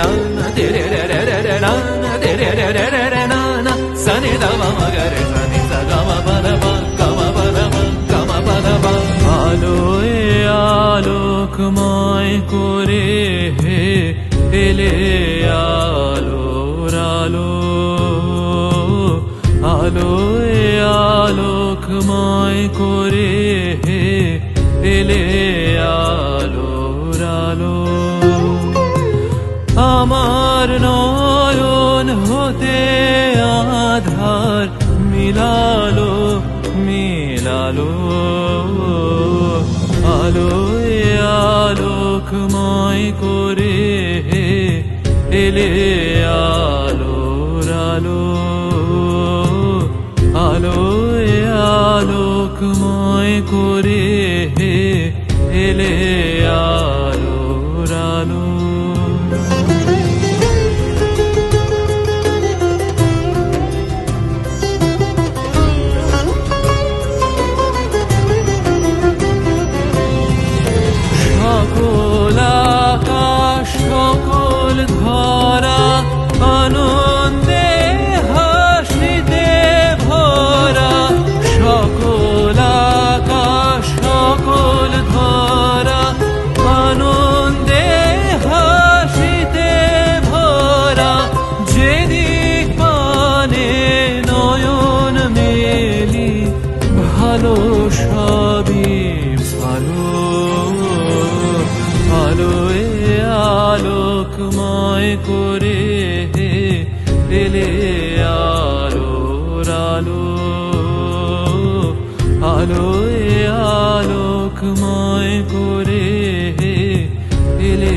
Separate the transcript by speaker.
Speaker 1: na na de re re re re re na na de re re re re re na na sa ni da ma ma ga re sa ni sa ga ma pa da pa ga ma pa da pa ga ma pa da pa আলোয় আলোকময় করে এলে আলোর আলো আলোয় আলোকময় করে এলে আলোর আলো আমার নয়ন হতে আধার মিলালো মিলালো আলোয় আলোকময় করে এলে আলোর আলো আলোয় আলোকময় করে এলে আলোর আলো সকল আকাশ সকল ধরা আনন্দে হাসিতে ভরা সকল আকাশ সকল ধরা আনন্দে হাসিতে ভরা যেদিক পানে নয়ন মেলি ভালো সবই ভালো আলোয় আলোকময় করে এলে আলোর আলো আলোয় আলোকময় করে এলে